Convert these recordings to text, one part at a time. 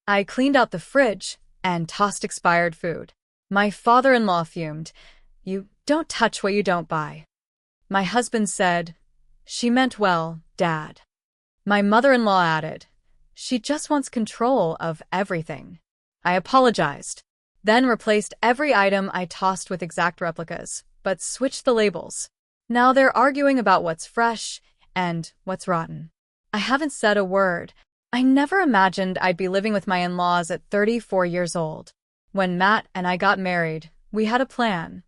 I cleaned out the fridge and tossed expired food. My father-in-law fumed, "You don't touch what you don't buy." My husband said, "She meant well, Dad." My mother-in-law added, "She just wants control of everything." I apologized, then replaced every item I tossed with exact replicas, but switched the labels. Now they're arguing about what's fresh and what's rotten. I haven't said a word. I never imagined I'd be living with my in-laws at 34 years old. When Matt and I got married, we had a plan.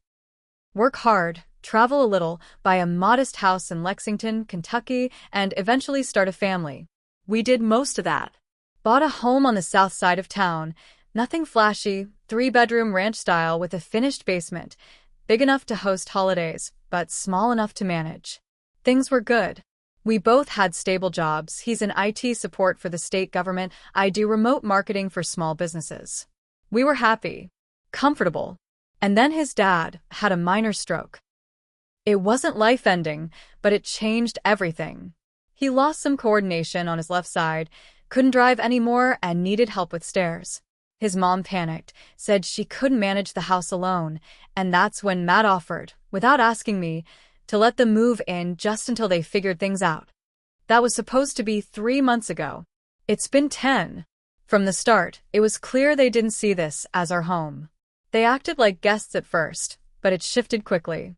Work hard, travel a little, buy a modest house in Lexington, Kentucky, and eventually start a family. We did most of that. Bought a home on the south side of town. Nothing flashy, 3-bedroom ranch style with a finished basement, big enough to host holidays, but small enough to manage. Things were good. We both had stable jobs. He's in IT support for the state government. I do remote marketing for small businesses. We were happy, comfortable. And then his dad had a minor stroke. It wasn't life-ending, but it changed everything. He lost some coordination on his left side, couldn't drive anymore, and needed help with stairs. His mom panicked, said she couldn't manage the house alone, and that's when Matt offered, without asking me, to let them move in just until they figured things out. That was supposed to be 3 months ago. It's been 10. From the start, it was clear they didn't see this as our home. They acted like guests at first, but it shifted quickly.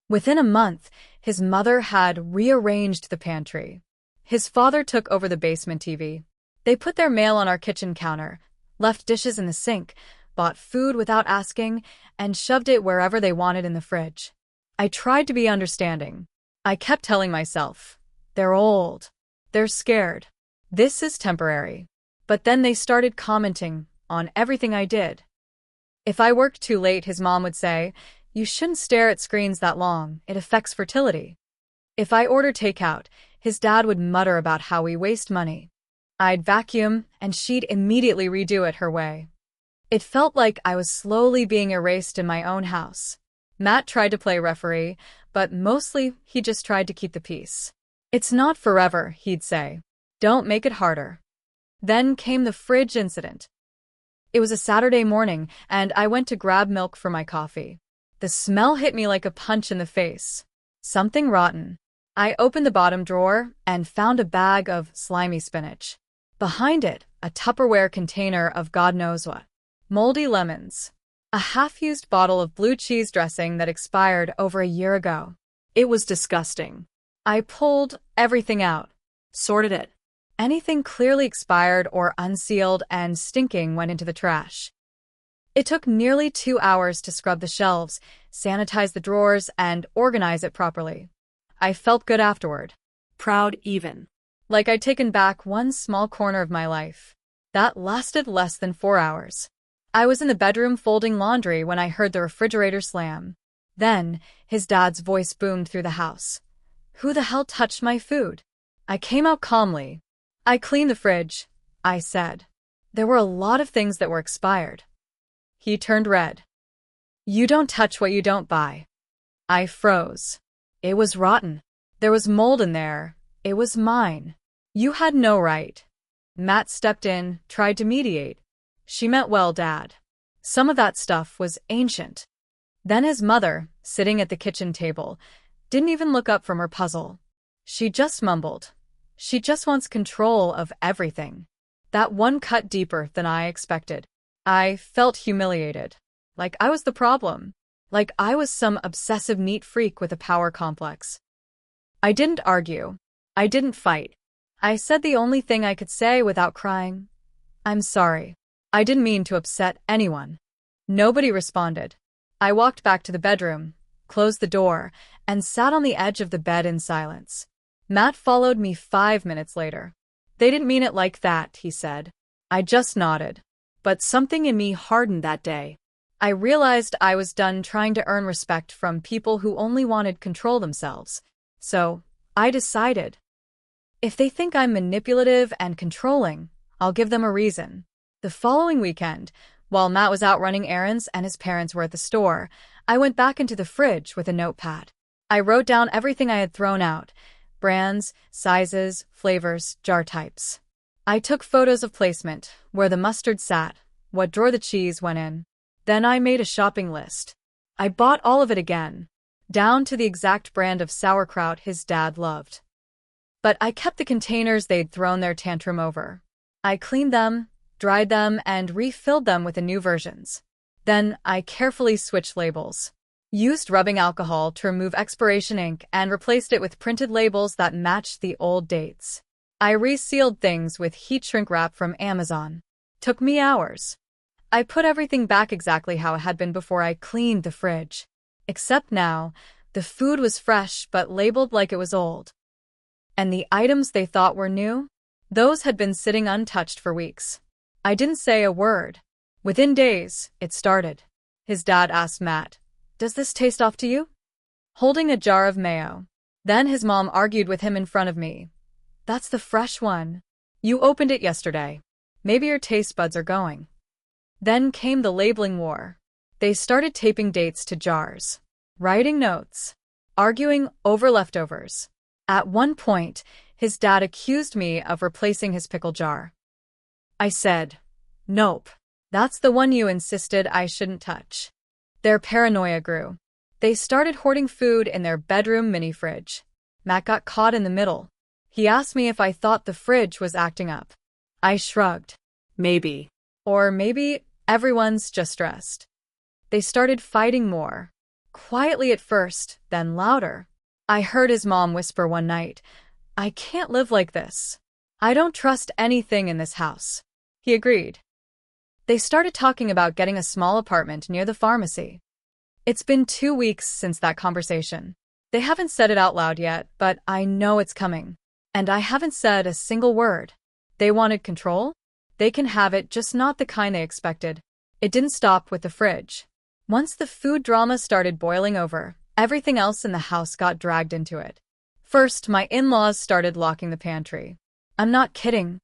Within a month, his mother had rearranged the pantry. His father took over the basement TV. They put their mail on our kitchen counter, left dishes in the sink, bought food without asking, and shoved it wherever they wanted in the fridge. I tried to be understanding. I kept telling myself, they're old. They're scared. This is temporary. But then they started commenting on everything I did. If I worked too late, his mom would say, "You shouldn't stare at screens that long. It affects fertility." If I ordered takeout, his dad would mutter about how we waste money. I'd vacuum, and she'd immediately redo it her way. It felt like I was slowly being erased in my own house. Matt tried to play referee, but mostly he just tried to keep the peace. "It's not forever," he'd say. "Don't make it harder." Then came the fridge incident. It was a Saturday morning, and I went to grab milk for my coffee. The smell hit me like a punch in the face. Something rotten. I opened the bottom drawer and found a bag of slimy spinach. Behind it, a Tupperware container of God knows what. Moldy lemons. A half-used bottle of blue cheese dressing that expired over a year ago. It was disgusting. I pulled everything out, sorted it. Anything clearly expired or unsealed and stinking went into the trash. It took nearly 2 hours to scrub the shelves, sanitize the drawers, and organize it properly. I felt good afterward. Proud even. Like I'd taken back one small corner of my life. That lasted less than 4 hours. I was in the bedroom folding laundry when I heard the refrigerator slam. Then, his dad's voice boomed through the house. "Who the hell touched my food?" I came out calmly. "I cleaned the fridge," I said. There were a lot of things that were expired. He turned red. "You don't touch what you don't buy." I froze. It was rotten. There was mold in there. It was mine. "You had no right." Matt stepped in, tried to mediate. "She meant well, Dad." Some of that stuff was ancient. Then his mother, sitting at the kitchen table, didn't even look up from her puzzle. She just mumbled. She just wants control of everything. That one cut deeper than I expected. I felt humiliated. Like I was the problem. Like I was some obsessive neat freak with a power complex. I didn't argue. I didn't fight. I said the only thing I could say without crying. "I'm sorry. I didn't mean to upset anyone." Nobody responded. I walked back to the bedroom, closed the door, and sat on the edge of the bed in silence. Matt followed me 5 minutes later. "They didn't mean it like that," he said. I just nodded. But something in me hardened that day. I realized I was done trying to earn respect from people who only wanted control themselves. So, I decided. If they think I'm manipulative and controlling, I'll give them a reason. The following weekend, while Matt was out running errands and his parents were at the store, I went back into the fridge with a notepad. I wrote down everything I had thrown out: brands, sizes, flavors, jar types. I took photos of placement, where the mustard sat, what drawer the cheese went in. Then I made a shopping list. I bought all of it again, down to the exact brand of sauerkraut his dad loved. But I kept the containers they'd thrown their tantrum over. I cleaned them, dried them, and refilled them with the new versions. Then I carefully switched labels, used rubbing alcohol to remove expiration ink, and replaced it with printed labels that matched the old dates. I resealed things with heat shrink wrap from Amazon. Took me hours. I put everything back exactly how it had been before I cleaned the fridge. Except now, the food was fresh but labeled like it was old. And the items they thought were new? Those had been sitting untouched for weeks. I didn't say a word. Within days, it started. His dad asked Matt, "Does this taste off to you?" Holding a jar of mayo. Then his mom argued with him in front of me. "That's the fresh one. You opened it yesterday. Maybe your taste buds are going." Then came the labeling war. They started taping dates to jars, writing notes, arguing over leftovers. At one point, his dad accused me of replacing his pickle jar. I said, "Nope. That's the one you insisted I shouldn't touch." Their paranoia grew. They started hoarding food in their bedroom mini fridge. Matt got caught in the middle. He asked me if I thought the fridge was acting up. I shrugged. Maybe. Or maybe everyone's just stressed. They started fighting more. Quietly at first, then louder. I heard his mom whisper one night, "I can't live like this. I don't trust anything in this house." He agreed. They started talking about getting a small apartment near the pharmacy. It's been 2 weeks since that conversation. They haven't said it out loud yet, but I know it's coming. And I haven't said a single word. They wanted control? They can have it, just not the kind they expected. It didn't stop with the fridge. Once the food drama started boiling over, everything else in the house got dragged into it. First, my in-laws started locking the pantry. I'm not kidding.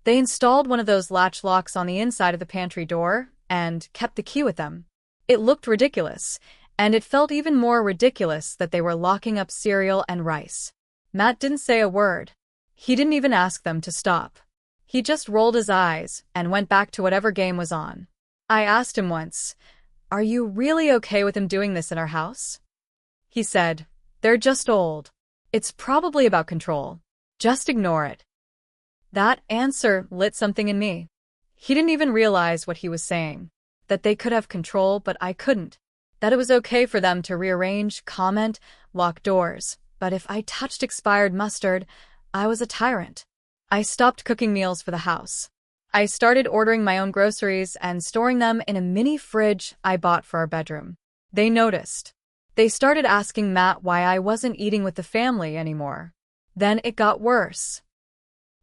They installed one of those latch locks on the inside of the pantry door and kept the key with them. It looked ridiculous, and it felt even more ridiculous that they were locking up cereal and rice. Matt didn't say a word. He didn't even ask them to stop. He just rolled his eyes and went back to whatever game was on. I asked him once, "Are you really okay with him doing this in our house?" He said, "They're just old. It's probably about control. Just ignore it." That answer lit something in me. He didn't even realize what he was saying. That they could have control, but I couldn't. That it was okay for them to rearrange, comment, lock doors. But if I touched expired mustard, I was a tyrant. I stopped cooking meals for the house. I started ordering my own groceries and storing them in a mini fridge I bought for our bedroom. They noticed. They started asking Matt why I wasn't eating with the family anymore. Then it got worse.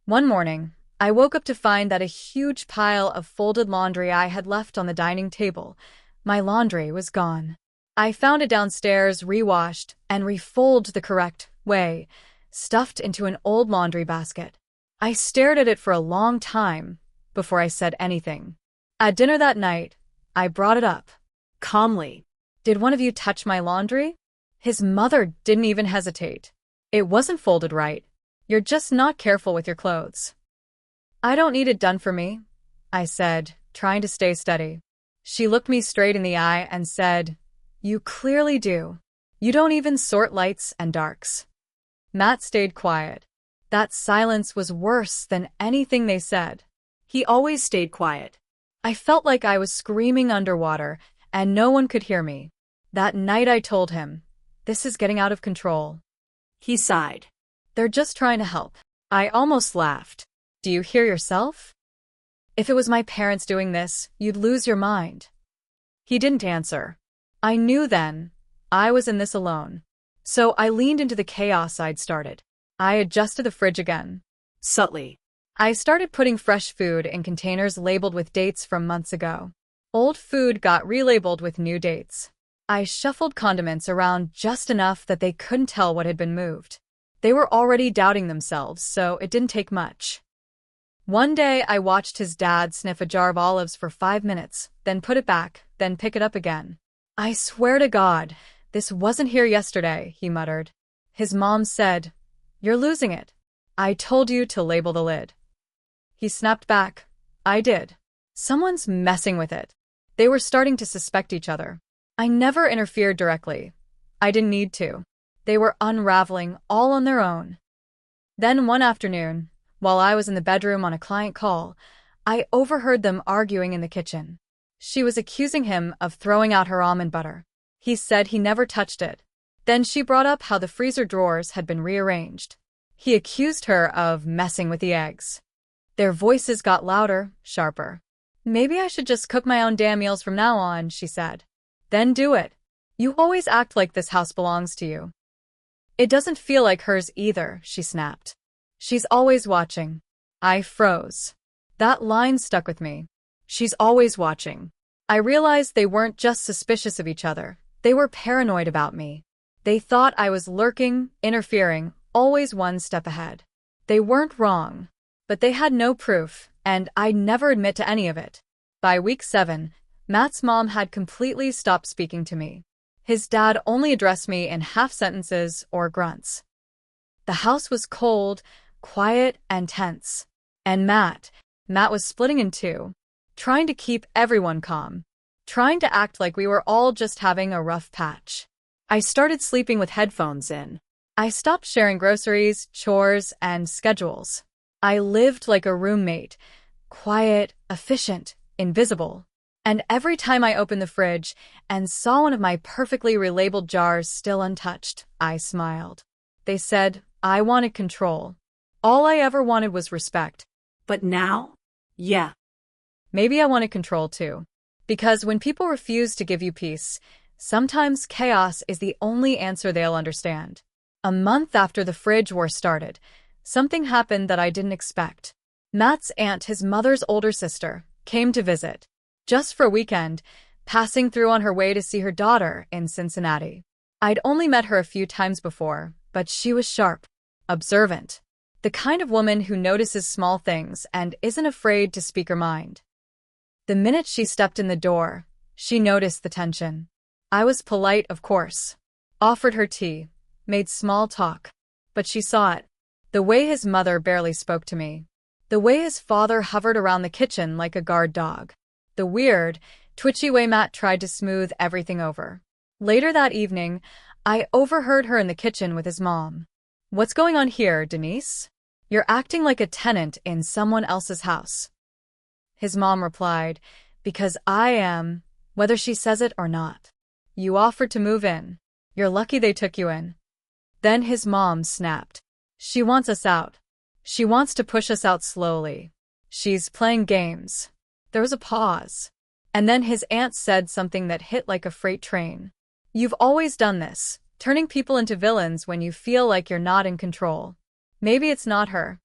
One morning, I woke up to find that a huge pile of folded laundry I had left on the dining table. My laundry was gone. I found it downstairs, rewashed, and refolded the correct way, stuffed into an old laundry basket. I stared at it for a long time before I said anything. At dinner that night, I brought it up, calmly. "Did one of you touch my laundry?" His mother didn't even hesitate. "It wasn't folded right. You're just not careful with your clothes." "I don't need it done for me," I said, trying to stay steady. She looked me straight in the eye and said, "You clearly do. You don't even sort lights and darks." Matt stayed quiet. That silence was worse than anything they said. He always stayed quiet. I felt like I was screaming underwater, and no one could hear me. That night I told him, "This is getting out of control." He sighed. "They're just trying to help." I almost laughed. "Do you hear yourself? If it was my parents doing this, you'd lose your mind." He didn't answer. I knew then I was in this alone. So I leaned into the chaos I'd started. I adjusted the fridge again. Subtly. I started putting fresh food in containers labeled with dates from months ago. Old food got relabeled with new dates. I shuffled condiments around just enough that they couldn't tell what had been moved. They were already doubting themselves, so it didn't take much. One day I watched his dad sniff a jar of olives for 5 minutes, then put it back, then pick it up again. "I swear to God, this wasn't here yesterday," he muttered. His mom said, "You're losing it. I told you to label the lid." He snapped back. I did. Someone's messing with it. They were starting to suspect each other. I never interfered directly. I didn't need to. They were unraveling all on their own. Then one afternoon, while I was in the bedroom on a client call, I overheard them arguing in the kitchen. She was accusing him of throwing out her almond butter. He said he never touched it. Then she brought up how the freezer drawers had been rearranged. He accused her of messing with the eggs. Their voices got louder, sharper. Maybe I should just cook my own damn meals from now on, she said. Then do it. You always act like this house belongs to you. It doesn't feel like hers either, she snapped. She's always watching. I froze. That line stuck with me. She's always watching. I realized they weren't just suspicious of each other. They were paranoid about me. They thought I was lurking, interfering, always one step ahead. They weren't wrong. But they had no proof, and I'd never admit to any of it. By week 7, Matt's mom had completely stopped speaking to me. His dad only addressed me in half-sentences or grunts. The house was cold, quiet, and tense. And Matt was splitting in two, trying to keep everyone calm, trying to act like we were all just having a rough patch. I started sleeping with headphones in. I stopped sharing groceries, chores, and schedules. I lived like a roommate, quiet, efficient, invisible. And every time I opened the fridge and saw one of my perfectly relabeled jars still untouched, I smiled. They said I wanted control. All I ever wanted was respect. But now? Yeah. Maybe I wanted control too. Because when people refuse to give you peace, sometimes chaos is the only answer they'll understand. A month after the fridge war started, something happened that I didn't expect. Matt's aunt, his mother's older sister, came to visit. Just for a weekend, passing through on her way to see her daughter in Cincinnati. I'd only met her a few times before, but she was sharp, observant. The kind of woman who notices small things and isn't afraid to speak her mind. The minute she stepped in the door, she noticed the tension. I was polite, of course. Offered her tea, made small talk. But she saw it. The way his mother barely spoke to me. The way his father hovered around the kitchen like a guard dog. The weird, twitchy way Matt tried to smooth everything over. Later that evening, I overheard her in the kitchen with his mom. "What's going on here, Denise? You're acting like a tenant in someone else's house." His mom replied, "Because I am, whether she says it or not. You offered to move in. You're lucky they took you in." Then his mom snapped. "She wants us out. She wants to push us out slowly. She's playing games." There was a pause. And then his aunt said something that hit like a freight train. "You've always done this, turning people into villains when you feel like you're not in control. Maybe it's not her."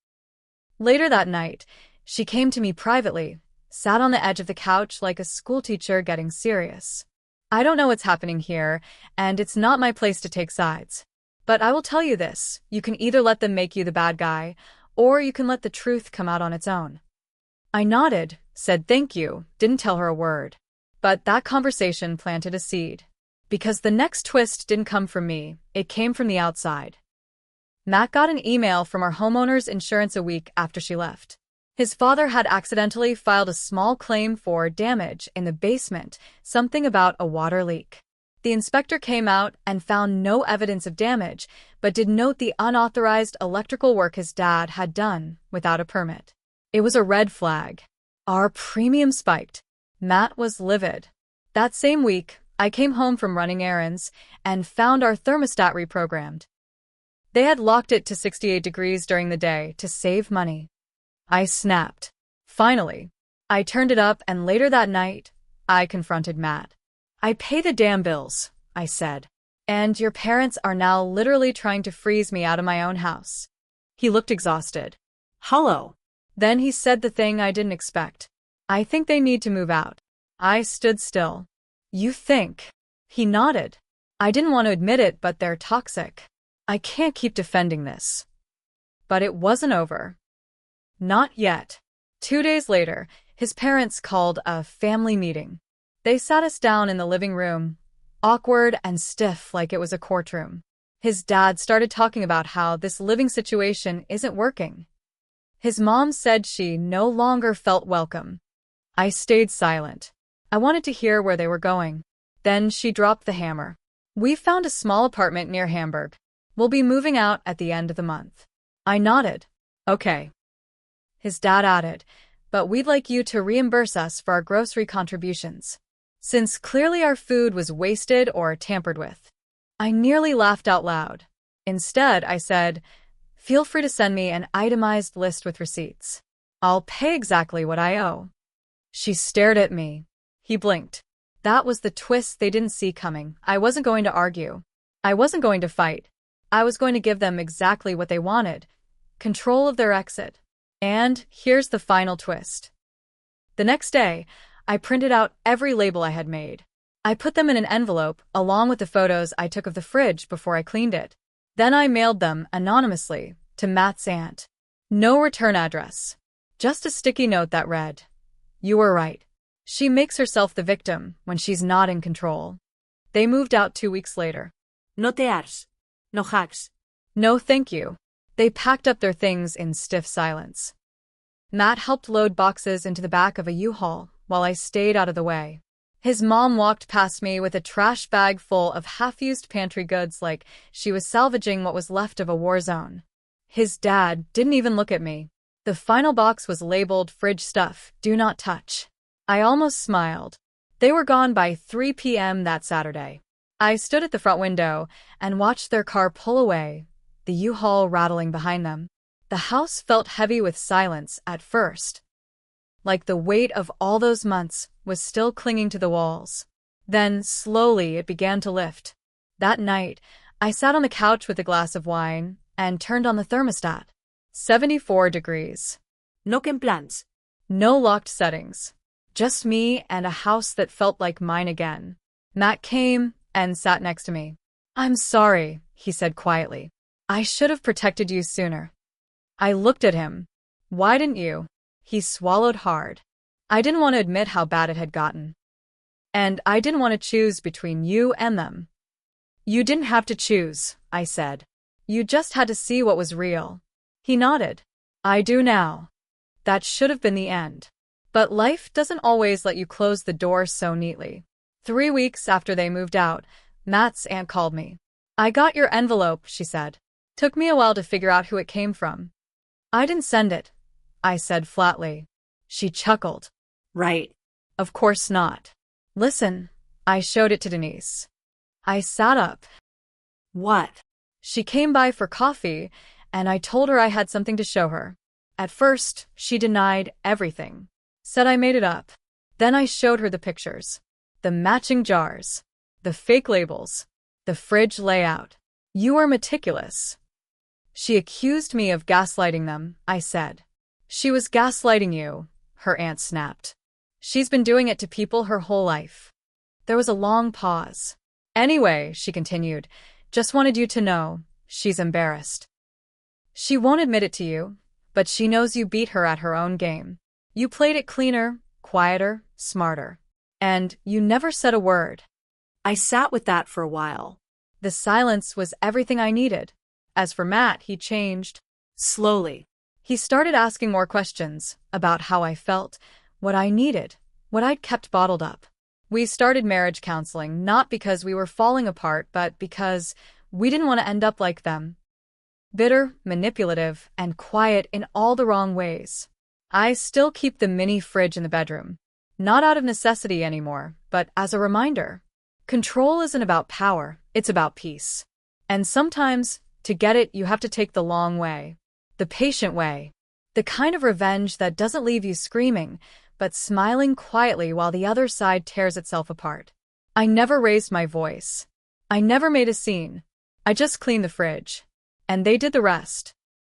Later that night, she came to me privately, sat on the edge of the couch like a schoolteacher getting serious. "I don't know what's happening here, and it's not my place to take sides. But I will tell you this, you can either let them make you the bad guy, or you can let the truth come out on its own." I nodded, said thank you, didn't tell her a word. But that conversation planted a seed. Because the next twist didn't come from me, it came from the outside. Matt got an email from our homeowner's insurance a week after she left. His father had accidentally filed a small claim for damage in the basement, something about a water leak. The inspector came out and found no evidence of damage, but did note the unauthorized electrical work his dad had done without a permit. It was a red flag. Our premium spiked. Matt was livid. That same week, I came home from running errands and found our thermostat reprogrammed. They had locked it to 68 degrees during the day to save money. I snapped. Finally. I turned it up, and later that night, I confronted Matt. "I pay the damn bills," I said. "And your parents are now literally trying to freeze me out of my own house." He looked exhausted. Hello. Then he said the thing I didn't expect. "I think they need to move out." I stood still. "You think?" He nodded. "I didn't want to admit it, but they're toxic. I can't keep defending this." But it wasn't over. Not yet. 2 days later, his parents called a family meeting. They sat us down in the living room, awkward and stiff like it was a courtroom. His dad started talking about how this living situation isn't working. His mom said she no longer felt welcome. I stayed silent. I wanted to hear where they were going. Then she dropped the hammer. We found a small apartment near Hamburg. We'll be moving out at the end of the month. I nodded. Okay. His dad added, but we'd like you to reimburse us for our grocery contributions, since clearly our food was wasted or tampered with. I nearly laughed out loud. Instead, I said, feel free to send me an itemized list with receipts. I'll pay exactly what I owe. She stared at me. He blinked. That was the twist they didn't see coming. I wasn't going to argue. I wasn't going to fight. I was going to give them exactly what they wanted, control of their exit. And here's the final twist. The next day, I printed out every label I had made. I put them in an envelope along with the photos I took of the fridge before I cleaned it. Then I mailed them anonymously to Matt's aunt. No return address. Just a sticky note that read, "You were right. She makes herself the victim when she's not in control." They moved out 2 weeks later. No te ars. No hacks. No thank you. They packed up their things in stiff silence. Matt helped load boxes into the back of a U-Haul while I stayed out of the way. His mom walked past me with a trash bag full of half-used pantry goods like she was salvaging what was left of a war zone. His dad didn't even look at me. The final box was labeled fridge stuff, do not touch. I almost smiled. They were gone by 3 p.m. that Saturday. I stood at the front window and watched their car pull away, the U-Haul rattling behind them. The house felt heavy with silence at first, like the weight of all those months was still clinging to the walls. Then, slowly, it began to lift. That night, I sat on the couch with a glass of wine and turned on the thermostat. 74 degrees. No que en plans. No locked settings. Just me and a house that felt like mine again. Matt came and sat next to me. I'm sorry, he said quietly. I should have protected you sooner. I looked at him. Why didn't you? He swallowed hard. I didn't want to admit how bad it had gotten. And I didn't want to choose between you and them. You didn't have to choose, I said. You just had to see what was real. He nodded. I do now. That should have been the end. But life doesn't always let you close the door so neatly. 3 weeks after they moved out, Matt's aunt called me. I got your envelope, she said. Took me a while to figure out who it came from. I didn't send it, I said flatly. She chuckled. Right. Of course not. Listen, I showed it to Denise. I sat up. What? She came by for coffee, and I told her I had something to show her. At first, she denied everything. Said I made it up. Then I showed her the pictures. The matching jars. The fake labels. The fridge layout. You are meticulous. She accused me of gaslighting them, I said. She was gaslighting you, her aunt snapped. She's been doing it to people her whole life. There was a long pause. Anyway, she continued, just wanted you to know, she's embarrassed. She won't admit it to you, but she knows you beat her at her own game. You played it cleaner, quieter, smarter. And you never said a word. I sat with that for a while. The silence was everything I needed. As for Matt, he changed. Slowly. He started asking more questions about how I felt, what I needed, what I'd kept bottled up. We started marriage counseling not because we were falling apart, but because we didn't want to end up like them. Bitter, manipulative, and quiet in all the wrong ways. I still keep the mini fridge in the bedroom. Not out of necessity anymore, but as a reminder. Control isn't about power, it's about peace. And sometimes, to get it, you have to take the long way. The patient way. The kind of revenge that doesn't leave you screaming, but smiling quietly while the other side tears itself apart. I never raised my voice. I never made a scene. I just cleaned the fridge. And they did the rest.